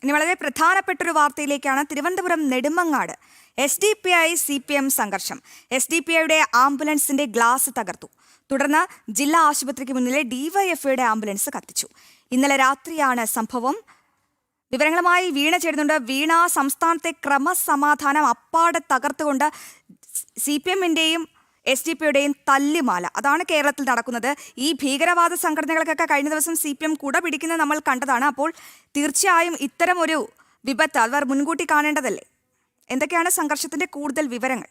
ഇനി വളരെ പ്രധാനപ്പെട്ടൊരു വാർത്തയിലേക്കാണ്. തിരുവനന്തപുരം നെടുമങ്ങാട് SDPI CPM സംഘർഷം. SDPIയുടെ ആംബുലൻസിന്റെ ഗ്ലാസ് തകർത്തു. തുടർന്ന് ജില്ലാ ആശുപത്രിക്ക് മുന്നിലെ DYFIയുടെ ആംബുലൻസ് കത്തിച്ചു. ഇന്നലെ രാത്രിയാണ് സംഭവം. വിവരങ്ങളുമായി വീണ ചേരുന്നുണ്ട്. വീണ, സംസ്ഥാനത്തെ ക്രമസമാധാനം അപ്പാടെ തകർത്തുകൊണ്ട് CPMന്റെയും SDPIയുടെയും തല്ലിമാല, അതാണ് കേരളത്തിൽ നടക്കുന്നത്. ഈ ഭീകരവാദ സംഘടനകൾക്കൊക്കെ കഴിഞ്ഞ ദിവസം CPM കുട പിടിക്കുന്നത് നമ്മൾ കണ്ടതാണ്. അപ്പോൾ തീർച്ചയായും ഇത്തരം ഒരു വിപത്ത് അവർ മുൻകൂട്ടി കാണേണ്ടതല്ലേ? എന്തൊക്കെയാണ് സംഘർഷത്തിന്റെ കൂടുതൽ വിവരങ്ങൾ?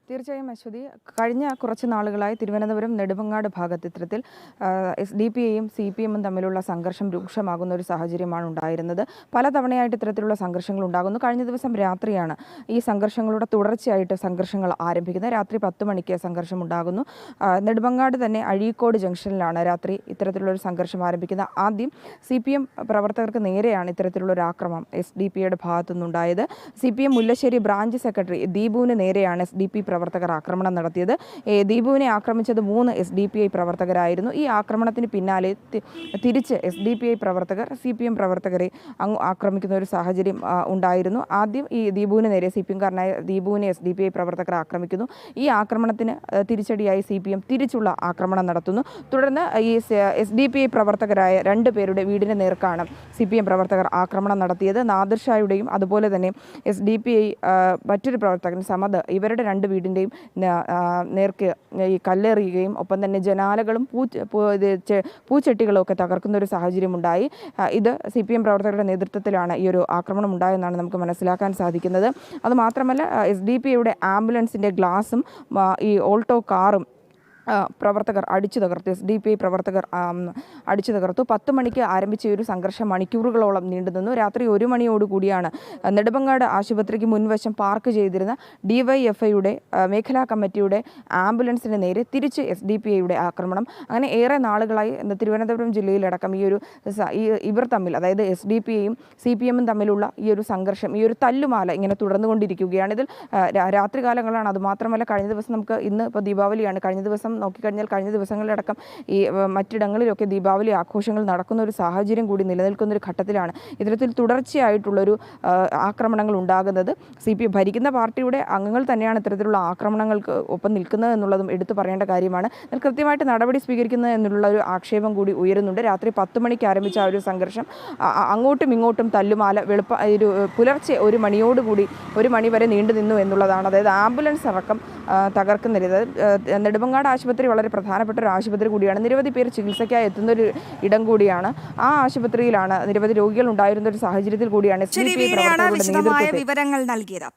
തീർച്ചയായും അശ്വതി, കഴിഞ്ഞ കുറച്ച് നാളുകളായി തിരുവനന്തപുരം നെടുമങ്ങാട് ഭാഗത്ത് ഇത്തരത്തിൽ SDPIയും CPMും തമ്മിലുള്ള സംഘർഷം രൂക്ഷമാകുന്ന ഒരു സാഹചര്യമാണ് ഉണ്ടായിരുന്നത്. പലതവണയായിട്ട് ഇത്തരത്തിലുള്ള സംഘർഷങ്ങൾ ഉണ്ടാകുന്നു. കഴിഞ്ഞ ദിവസം രാത്രിയാണ് ഈ സംഘർഷങ്ങളുടെ തുടർച്ചയായിട്ട് സംഘർഷങ്ങൾ ആരംഭിക്കുന്നത്. രാത്രി 10 മണിക്ക് സംഘർഷം ഉണ്ടാകുന്നു. നെടുമങ്ങാട് തന്നെ അഴീക്കോട് ജംഗ്ഷനിലാണ് രാത്രി ഇത്തരത്തിലുള്ളൊരു സംഘർഷം ആരംഭിക്കുന്നത്. ആദ്യം CPM പ്രവർത്തകർക്ക് നേരെയാണ് ഇത്തരത്തിലുള്ളൊരു ആക്രമണം SDPIയുടെ ഭാഗത്തുനിന്നുണ്ടായത്. CPM മുല്ലശ്ശേരി ബ്രാഞ്ച് സെക്രട്ടറി ദീപുവിന് നേരെയാണ് SDP പ്രവർത്തകർ ആക്രമണം നടത്തിയത്. ദീപുവിനെ ആക്രമിച്ചത് 3 SDPI പ്രവർത്തകരായിരുന്നു. ഈ ആക്രമണത്തിന് പിന്നാലെ തിരിച്ച് SDPI പ്രവർത്തകർ CPM പ്രവർത്തകരെ ആക്രമിക്കുന്ന ഒരു സാഹചര്യം ഉണ്ടായിരുന്നു. ആദ്യം ഈ ദീപുവിന് നേരെ CPMകാരനായ ദീപുവിനെ SDPI പ്രവർത്തകർ ആക്രമിക്കുന്നു. ഈ ആക്രമണത്തിന് തിരിച്ചടിയായി CPM തിരിച്ചുള്ള ആക്രമണം നടത്തുന്നു. തുടർന്ന് ഈ SDPI പ്രവർത്തകരായ 2 പേരുടെ വീടിന് നേർക്കാണ് CPM പ്രവർത്തകർ ആക്രമണം നടത്തിയത്. നാദിർ ഷായുടെയും അതുപോലെ തന്നെ SDPI മറ്റൊരു പ്രവർത്തകൻ സമദ്, ഇവരുടെ 2 വീടിൻ്റെയും നേർക്ക് ഈ കല്ലെറിയുകയും ഒപ്പം തന്നെ ജനാലകളും പൂച്ചട്ടികളും ഒക്കെ തകർക്കുന്ന ഒരു സാഹചര്യമുണ്ടായി. ഇത് CPM പ്രവർത്തകരുടെ നേതൃത്വത്തിലാണ് ഈ ഒരു ആക്രമണം ഉണ്ടായെന്നാണ് നമുക്ക് മനസ്സിലാക്കാൻ സാധിക്കുന്നത്. അതുമാത്രമല്ല, SDPIയുടെ ആംബുലൻസിൻ്റെ ഗ്ലാസും ഈ ഓൾട്ടോ കാറും പ്രവർത്തകർ അടിച്ചു തകർത്തു. SDPI പ്രവർത്തകർ അടിച്ചു തകർത്തു. 10 മണിക്ക് ആരംഭിച്ച ഒരു സംഘർഷം മണിക്കൂറുകളോളം നീണ്ടുനിന്നു. രാത്രി 1 മണിയോടുകൂടിയാണ് നെടുമങ്ങാട് ആശുപത്രിക്ക് മുൻവശം പാർക്ക് ചെയ്തിരുന്ന DYFIയുടെ മേഖലാ കമ്മിറ്റിയുടെ ആംബുലൻസിന് നേരെ തിരിച്ച് SDPIയുടെ ആക്രമണം. അങ്ങനെ ഏറെ നാളുകളായി തിരുവനന്തപുരം ജില്ലയിലടക്കം ഇവർ തമ്മിൽ, അതായത് SDPIയും CPMും തമ്മിലുള്ള ഈ ഒരു സംഘർഷം, ഈ ഒരു തല്ലുമാല ഇങ്ങനെ തുടർന്നുകൊണ്ടിരിക്കുകയാണ്. ഇതിൽ രാത്രികാലങ്ങളാണ്. അതുമാത്രമല്ല, കഴിഞ്ഞ ദിവസം ഇന്ന് ഇപ്പോൾ ദീപാവലിയാണ്. കഴിഞ്ഞ ദിവസം നോക്കിക്കഴിഞ്ഞാൽ കഴിഞ്ഞ ദിവസങ്ങളിലടക്കം ഈ മറ്റിടങ്ങളിലൊക്കെ ദീപാവലി ആഘോഷങ്ങൾ നടക്കുന്ന ഒരു സാഹചര്യം കൂടി നിലനിൽക്കുന്ന ഒരു ഘട്ടത്തിലാണ് ഇത്തരത്തിൽ തുടർച്ചയായിട്ടുള്ളൊരു ആക്രമണങ്ങൾ ഉണ്ടാകുന്നത്. CPM ഭരിക്കുന്ന പാർട്ടിയുടെ അംഗങ്ങൾ തന്നെയാണ് ഇത്തരത്തിലുള്ള ആക്രമണങ്ങൾക്ക് ഒപ്പം നിൽക്കുന്നത് എന്നുള്ളതും എടുത്തു പറയേണ്ട കാര്യമാണ്. അതിൽ കൃത്യമായിട്ട് നടപടി സ്വീകരിക്കുന്നത് എന്നുള്ള ഒരു ആക്ഷേപം കൂടി ഉയരുന്നുണ്ട്. രാത്രി 10 മണിക്ക് ആരംഭിച്ച ആ ഒരു സംഘർഷം അങ്ങോട്ടും ഇങ്ങോട്ടും തല്ലുമാല പുലർച്ചെ 1 മണിയോടുകൂടി 1 മണി വരെ നീണ്ടു നിന്നു എന്നുള്ളതാണ്. അതായത് ആംബുലൻസ് അടക്കം തകർക്കുന്നില്ല. നെടുമങ്ങാട് ആശുപത്രി വളരെ പ്രധാനപ്പെട്ട ഒരു ആശുപത്രി കൂടിയാണ്. നിരവധി പേർ ചികിത്സയ്ക്കായി എത്തുന്നൊരു ഇടം കൂടിയാണ്. ആ ആശുപത്രിയിലാണ് നിരവധി രോഗികൾ ഉണ്ടായിരുന്ന ഒരു സാഹചര്യത്തിൽ കൂടിയാണ് വിവരങ്ങൾ നൽകിയത്.